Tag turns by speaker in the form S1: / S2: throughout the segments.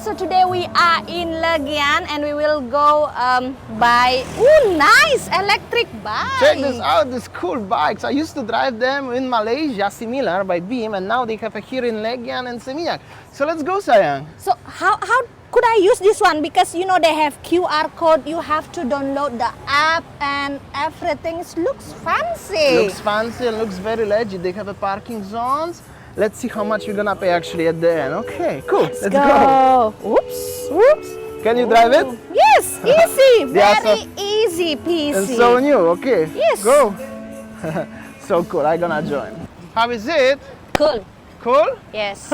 S1: so today we are in Legian and we will go buy, nice electric bike.
S2: Check this out, these cool bikes. I used to drive them in Malaysia, similar by Beam, and now they have it here in Legian and Seminyak. So let's go, sayang.
S1: So how could I use this one? Because you know they have QR code, you have to download the app and everything. It looks fancy.
S2: Looks fancy and looks very legit. They have a parking zones. Let's see how much we're gonna pay actually at the end. Okay, cool. Let's go.
S1: Oops.
S2: Can you drive it?
S1: Yes, easy.
S2: Yeah,
S1: Very easy peasy.
S2: And so new, okay.
S1: Yes.
S2: Go. So cool, I'm gonna join. How is it?
S1: Cool.
S2: Cool?
S1: Yes.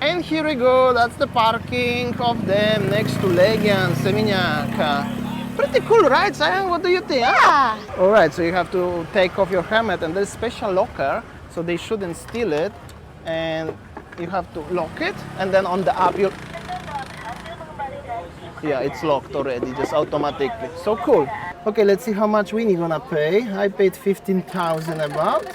S2: And here we go, that's the parking of them next to Legian, Seminyak. Pretty cool, right, sayang? What do you think?
S1: Yeah.
S2: Alright, so you have to take off your helmet and there's a special locker, so they shouldn't steal it. And you have to lock it, and then on the app you... Yeah, it's locked already, just automatically. So cool. Okay, let's see how much Winnie gonna pay. I paid 15,000 about.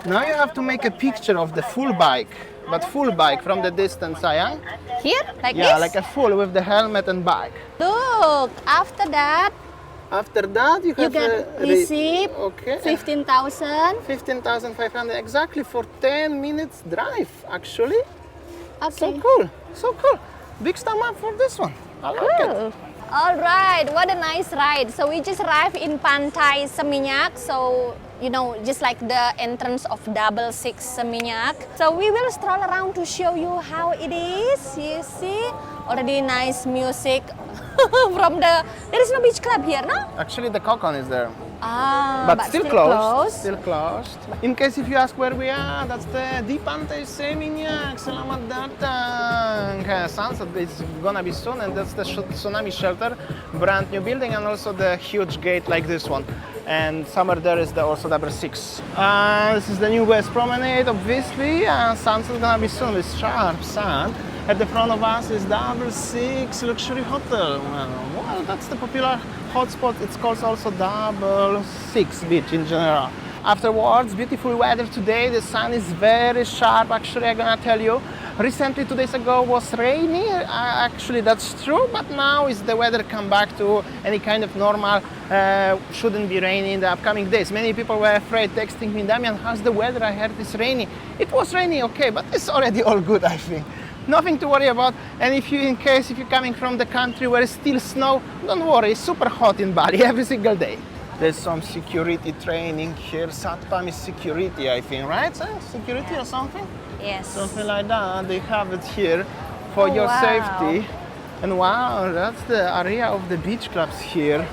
S2: Now you have to make a picture of the full bike, but full bike from the distance, sayang.
S1: Here, like this?
S2: Yeah, like a full with the helmet and bike.
S1: Look, after that,
S2: After that, you have
S1: get receipt,
S2: okay.
S1: 15,000.
S2: 15,500 exactly for 10 minutes drive, actually.
S1: Okay.
S2: So cool. Big thumb up for this one. I like it.
S1: All right, what a nice ride. So we just arrived in Pantai Seminyak. So, you know, just like the entrance of 66 Seminyak. So we will stroll around to show you how it is. You see, already nice music from the... There is no beach club here, no?
S2: Actually, the Kokon is there.
S1: But
S2: still closed. Still closed. In case if you ask where we are, that's the Di Pantai Seminyak. Selamat datang. Sunset is gonna be soon, and that's the tsunami shelter, brand new building, and also the huge gate like this one. And somewhere there is also number 6. This is the new West Promenade, obviously. Sunset gonna be soon with sharp sun. At the front of us is 66 luxury hotel. Well, that's the popular hotspot. It's called also 66 beach in general. Afterwards, beautiful weather today. The sun is very sharp. Actually, I'm gonna tell you, recently 2 days ago was rainy. Actually, that's true. But now is the weather come back to any kind of normal. Shouldn't be rainy in the upcoming days. Many people were afraid, texting me, Damian, how's the weather? I heard it's rainy. It was rainy, okay, but it's already all good, I think. Nothing to worry about. And if you're coming from the country where it's still snow, don't worry, it's super hot in Bali every single day. There's some security training here. Satpam is security, I think, right? Security or something?
S1: Yes.
S2: Something like that. They have it here for your safety. And wow, that's the area of the beach clubs here.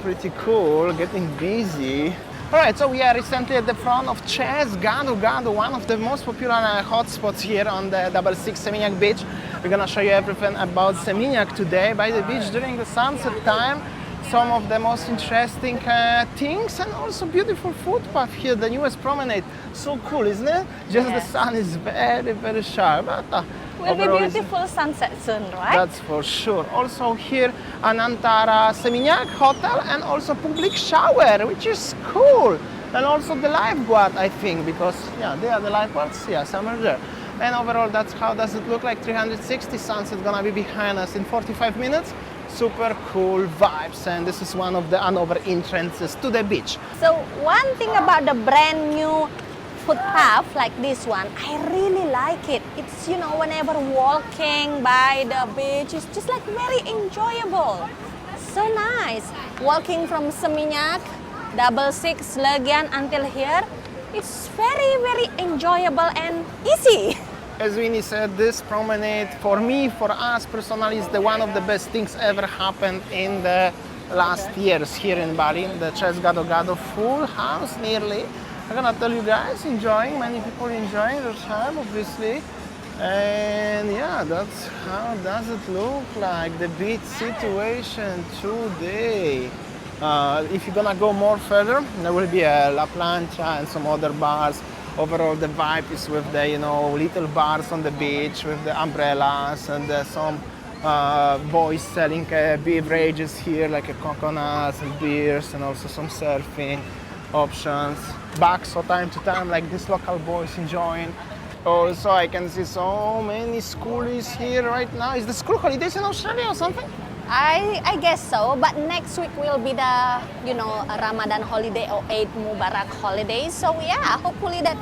S2: Pretty cool, getting busy. Alright, so we are recently at the front of Ches Gado Gado, one of the most popular hotspots here on the 66 Seminyak beach. We're gonna show you everything about Seminyak today by the beach during the sunset time. Some of the most interesting things, and also beautiful footpath here, the newest promenade. So cool, isn't it? Just the sun is very, very sharp. But,
S1: will be beautiful sunset soon, right?
S2: That's for sure. Also here, Anantara Seminyak Hotel, and also public shower, which is cool. And also the lifeguard, I think, because yeah, they are the lifeguards. Yeah, some are there. And overall, that's how does it look like. 360 sunset gonna be behind us in 45 minutes. Super cool vibes, and this is one of the Hanover entrances to the beach.
S1: So one thing about the brand new footpath like this one, I really like it. It's, you know, whenever walking by the beach, it's just like very enjoyable. So nice. Walking from Seminyak, 66 Legian until here, it's very, very enjoyable and easy.
S2: As Winnie said, this promenade, for me, for us personally, is the one of the best things ever happened in the last years here in Bali. The Ches Gado Gado full house nearly. I'm gonna tell you guys, enjoying, many people enjoying their time, obviously. And yeah, that's how does it look like, the beach situation today. If you're gonna go more further, there will be a La Plancha and some other bars. Overall, the vibe is with the, you know, little bars on the beach with the umbrellas, and some boys selling beverages here, like coconuts and beers, and also some surfing options. Back so time to time, like these local boys enjoying. Also, I can see so many schoolies here right now. Is the school holidays in Australia or something?
S1: I guess so, but next week will be the, a Ramadan holiday or Eid Mubarak holiday. So yeah, hopefully that,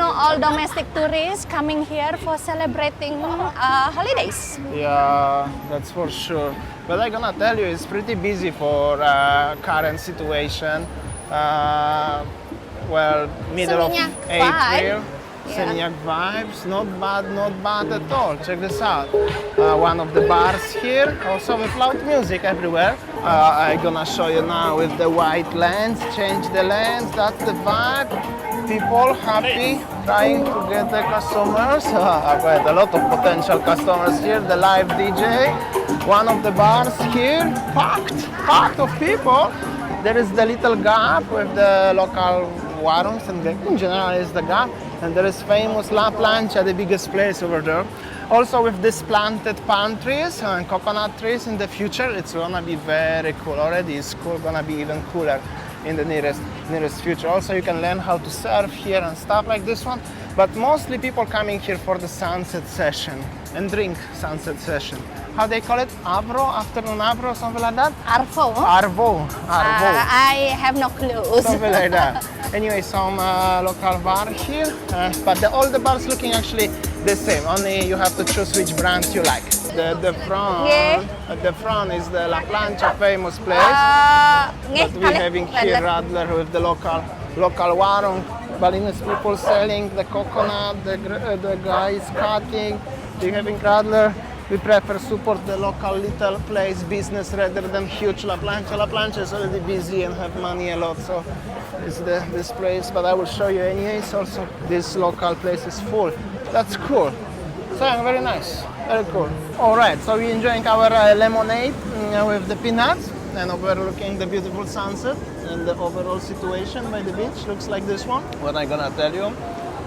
S1: all domestic tourists coming here for celebrating holidays.
S2: Yeah, that's for sure. But I'm gonna tell you, it's pretty busy for current situation. Well, middle
S1: Seminyak
S2: of April.
S1: vibe. Yeah.
S2: Seminyak vibes, not bad at all. Check this out. One of the bars here, also with loud music everywhere. I'm gonna show you now with the white lens. Change the lens, that's the vibe. People happy, trying to get the customers. Quite a lot of potential customers here. The live DJ, one of the bars here, packed of people. There is the little gap with the local warungs, and in general is the gap. And there is famous La Plancha, the biggest place over there. Also with these planted palm trees and coconut trees in the future, it's gonna be very cool. Already it's cool, gonna be even cooler in the nearest future. Also you can learn how to surf here and stuff like this one. But mostly people coming here for the sunset session and drink sunset session. How they call it? Avro, afternoon Avro, something like that?
S1: Arvo?
S2: Arvo.
S1: I have no clue.
S2: Something like that. Anyway, some local bar here, but all the bars looking actually the same. Only you have to choose which brands you like. The front,
S1: Yeah.
S2: at the front is the La Plancha famous place. But we're having here Radler with the local warung. Balinese people selling the coconut, the guys cutting. We're having Radler. We prefer support the local little place business rather than huge La Plancha. La Plancha is already busy and have money a lot, so it's this place. But I will show you anyways. Also, this local place is full. That's cool. So very nice, very cool. All right, so we're enjoying our lemonade with the peanuts and overlooking the beautiful sunset and the overall situation by the beach. Looks like this one. What I'm gonna tell you?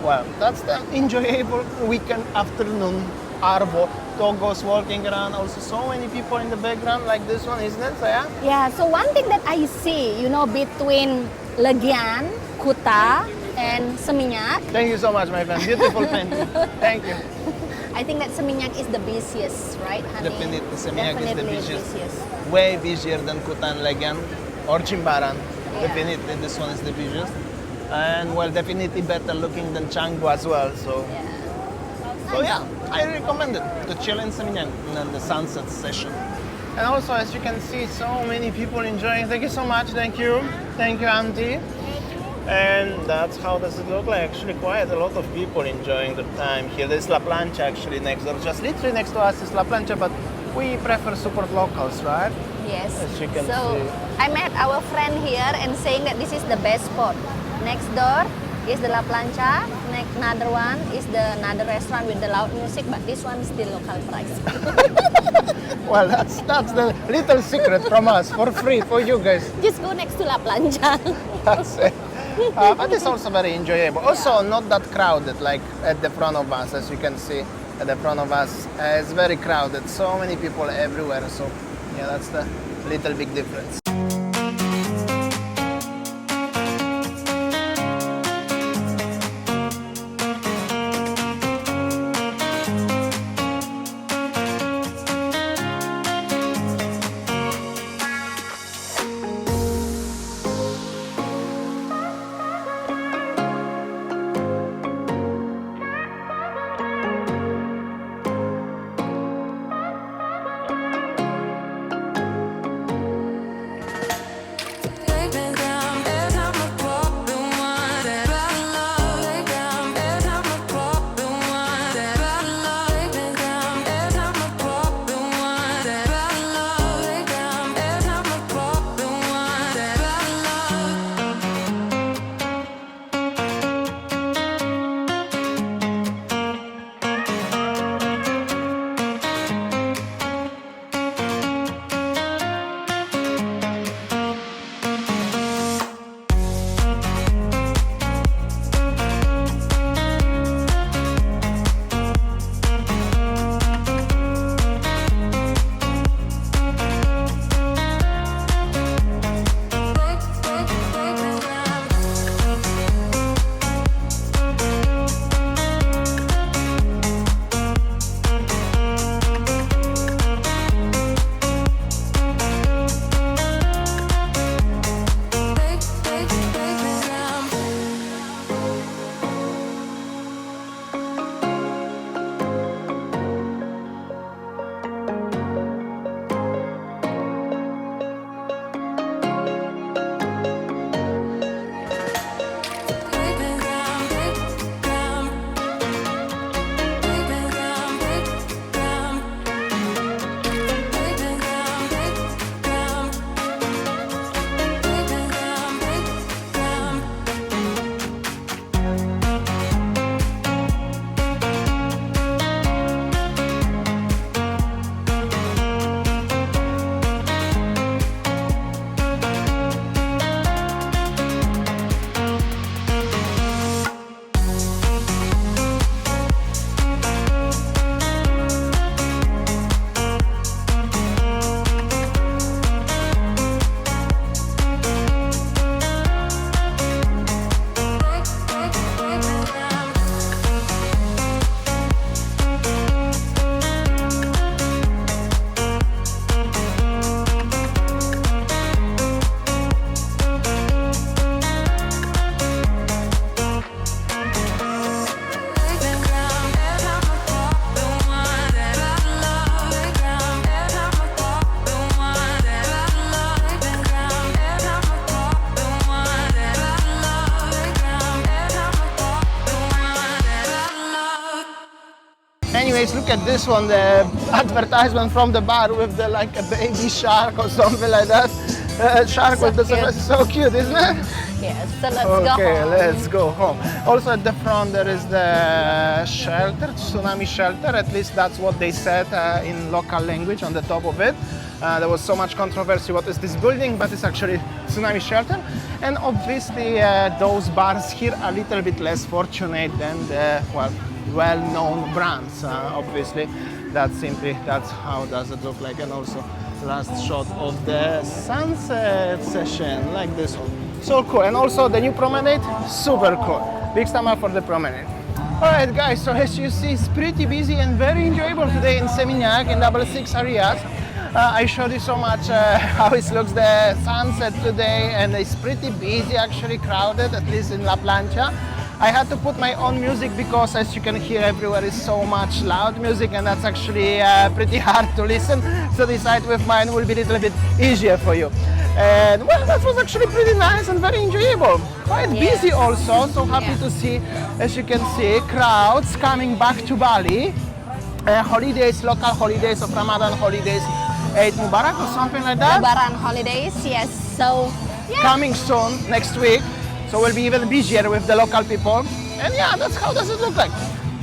S2: Well, that's the enjoyable weekend afternoon. Arvo, Togos walking around, also so many people in the background like this one, isn't it, Saya?
S1: Yeah, so one thing that I see, between Legian, Kuta, and Seminyak,
S2: Thank you so much, my friend. Beautiful painting. Thank you.
S1: I think that Seminyak is the busiest, right, honey?
S2: Definitely, Seminyak is the
S1: Definitely
S2: busiest. Way busier than Kuta and Legian or Chimbaran.
S1: Yeah.
S2: Definitely, this one is the busiest. And well, definitely better looking than Canggu as well. So yeah, I recommend it to chill in Seminyak in the sunset session. And also, as you can see, so many people enjoying. Thank you so much. Thank you, Auntie. And that's how does it look like. Actually, quite a lot of people enjoying the time here. There's La Plancha actually next door. Just literally next to us is La Plancha, but we prefer support locals, right?
S1: Yes.
S2: As you can
S1: So
S2: see.
S1: I met our friend here and saying that this is the best spot. Next door is the La Plancha. Another one is another restaurant with the loud music, but this one is still local price.
S2: Well, that's the little secret from us for free for you guys.
S1: Just go next to La Plancha.
S2: That's it. But it's also very enjoyable. Also, not that crowded like at the front of us, as you can see. At the front of us, it's very crowded. So many people everywhere. So, yeah, that's the little big difference. Anyways, look at this one, the advertisement from the bar with the like a baby shark or something like that. Shark
S1: So
S2: with the
S1: cute.
S2: sunglasses, so cute, isn't it?
S1: Yes, so let's go
S2: Okay,
S1: home.
S2: let's go home. Also at the front there is the shelter, tsunami shelter. At least that's what they said in local language on the top of it. There was so much controversy. What is this building? But it's actually tsunami shelter. And obviously those bars here are a little bit less fortunate than the well-known brands. Obviously, that's how does it look like. And also last shot of the sunset session, like this one. So cool. And also the new promenade, super cool. Big stomach for the promenade. Alright guys, so as you see, it's pretty busy and very enjoyable today in Seminyak in double six areas. I showed you so much how it looks the sunset today, and it's pretty busy, actually crowded, at least in La Plancha. I had to put my own music because, as you can hear, everywhere is so much loud music, and that's actually pretty hard to listen. So this side with mine will be a little bit easier for you. And well, that was actually pretty nice and very enjoyable. Quite busy also, so happy to see, as you can see, crowds coming back to Bali. Holidays, local holidays of Ramadan holidays, Eid Mubarak or something like that.
S1: Lebaran holidays, yes. So, yeah.
S2: Coming soon, next week. So we'll be even busier with the local people. And yeah, that's how does it look like.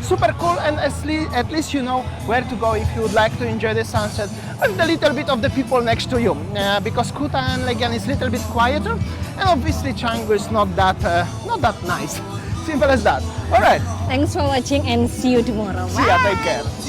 S2: Super cool, and at least you know where to go if you would like to enjoy the sunset with a little bit of the people next to you. Because Kuta and Legian is a little bit quieter, and obviously Canggu is not that nice. Simple as that. All right.
S1: Thanks for watching and see you tomorrow.
S2: See ya, take care.